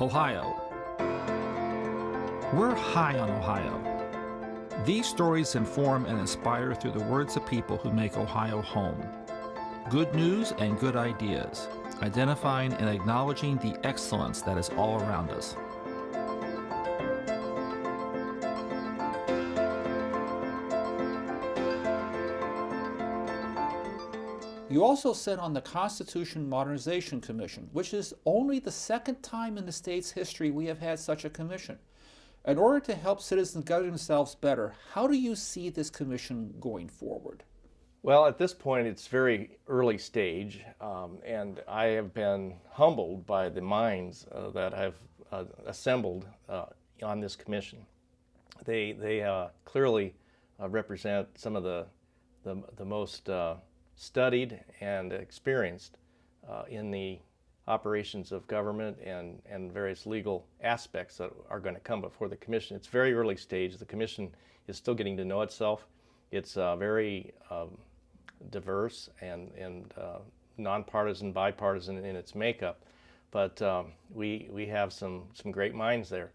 Ohio. We're high on Ohio. These stories inform and inspire through the words of people who make Ohio home. Good news and good ideas, identifying and acknowledging the excellence that is all around us. You also sit on the Constitution Modernization Commission, which is only the second time in the state's history we have had such a commission. In order to help citizens govern themselves better, how do you see this commission going forward? Well, at this point, it's very early stage, and I have been humbled by the minds that have assembled on this commission. They clearly represent some of the most studied and experienced in the operations of government and various legal aspects that are going to come before the commission. It's very early stage. The commission is still getting to know itself. It's very diverse and nonpartisan, bipartisan in its makeup, but we have some great minds there.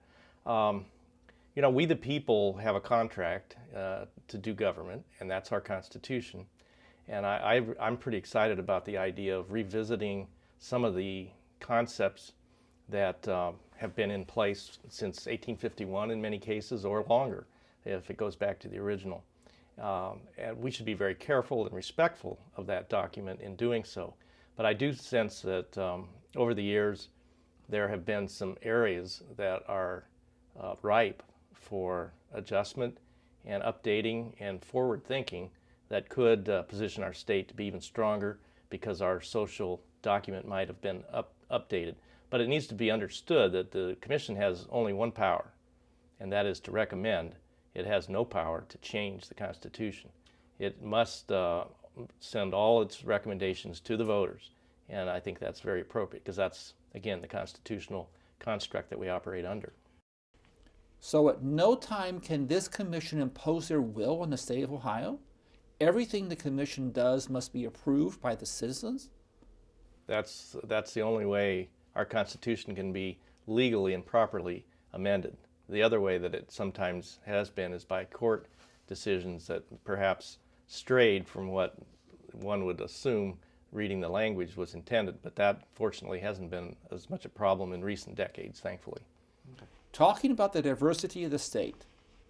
You know, we the people have a contract to do government, and that's our Constitution. And I'm pretty excited about the idea of revisiting some of the concepts that have been in place since 1851 in many cases, or longer, if it goes back to the original. And we should be very careful and respectful of that document in doing so. But I do sense that over the years, there have been some areas that are ripe for adjustment and updating and forward thinking that could position our state to be even stronger, because our social document might have been updated. But it needs to be understood that the commission has only one power, and that is to recommend. It has no power to change the Constitution. It must send all its recommendations to the voters, and I think that's very appropriate, because that's, again, the constitutional construct that we operate under. So at no time can this commission impose their will on the state of Ohio? Everything the commission does must be approved by the citizens? That's the only way our Constitution can be legally and properly amended. The other way that it sometimes has been is by court decisions that perhaps strayed from what one would assume reading the language was intended, but that fortunately hasn't been as much a problem in recent decades, thankfully. Okay. Talking about the diversity of the state,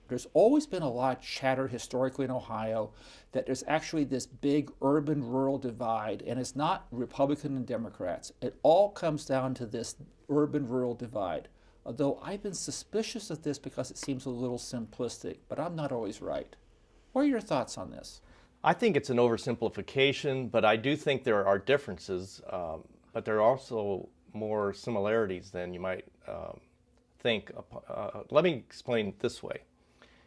there's always been a lot of chatter historically in Ohio that there's actually this big urban-rural divide, and it's not Republican and Democrats. It all comes down to this urban-rural divide. Although I've been suspicious of this because it seems a little simplistic, but I'm not always right. What are your thoughts on this? I think it's an oversimplification, but I do think there are differences, but there are also more similarities than you might think. Let me explain it this way.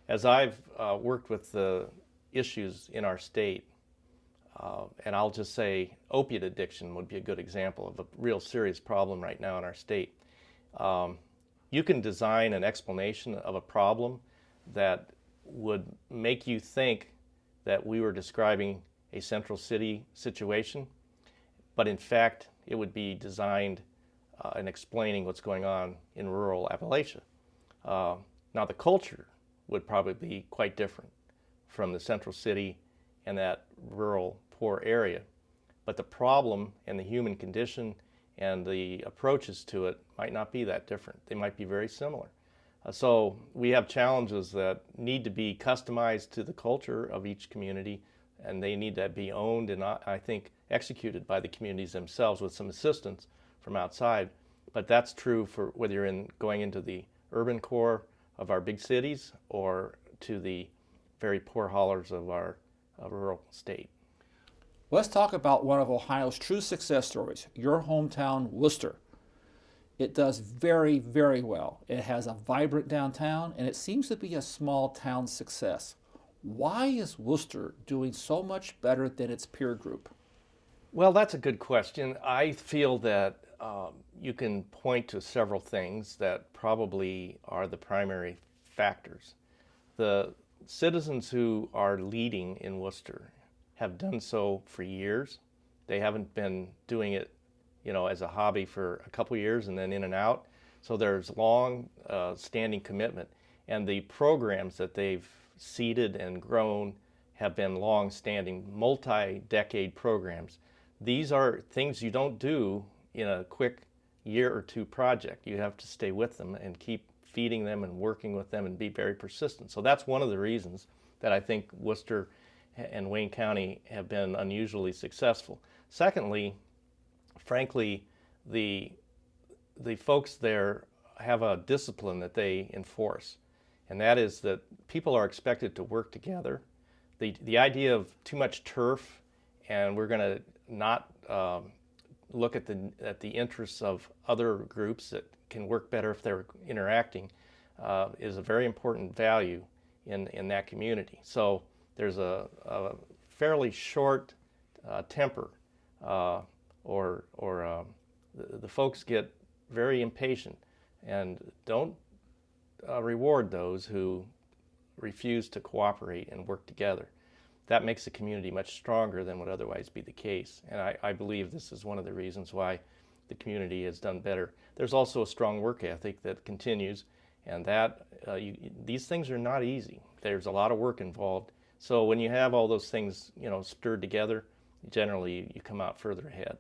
As I've worked with the issues in our state, and I'll just say opiate addiction would be a good example of a real serious problem right now in our state. You can design an explanation of a problem that would make you think that we were describing a central city situation, but in fact it would be designed and explaining what's going on in rural Appalachia. Now the culture would probably be quite different from the central city and that rural poor area. But the problem and the human condition and the approaches to it might not be that different. They might be very similar. So we have challenges that need to be customized to the culture of each community, and they need to be owned and I think executed by the communities themselves with some assistance from outside. But that's true for whether you're going into the urban core of our big cities or to the very poor hollers of our rural state. Let's talk about one of Ohio's true success stories, your hometown, Wooster. It does very, very well. It has a vibrant downtown, and it seems to be a small town success. Why is Wooster doing so much better than its peer group? Well, that's a good question. I feel that you can point to several things that probably are the primary factors. The citizens who are leading in Wooster have done so for years. They haven't been doing it, as a hobby for a couple years and then in and out. So there's long standing commitment, and the programs that they've seeded and grown have been long standing, multi-decade programs. These are things you don't do in a quick year or two project. You have to stay with them and keep feeding them and working with them and be very persistent. So that's one of the reasons that I think Wooster and Wayne County have been unusually successful. Secondly, frankly, the folks there have a discipline that they enforce, and that is that people are expected to work together. The idea of too much turf and we're going to not look at the interests of other groups that can work better if they're interacting is a very important value in that community. So there's a fairly short temper, or the folks get very impatient and don't reward those who refuse to cooperate and work together. That makes the community much stronger than would otherwise be the case. And I believe this is one of the reasons why the community has done better. There's also a strong work ethic that continues, and that these things are not easy. There's a lot of work involved. So when you have all those things, stirred together, generally you come out further ahead.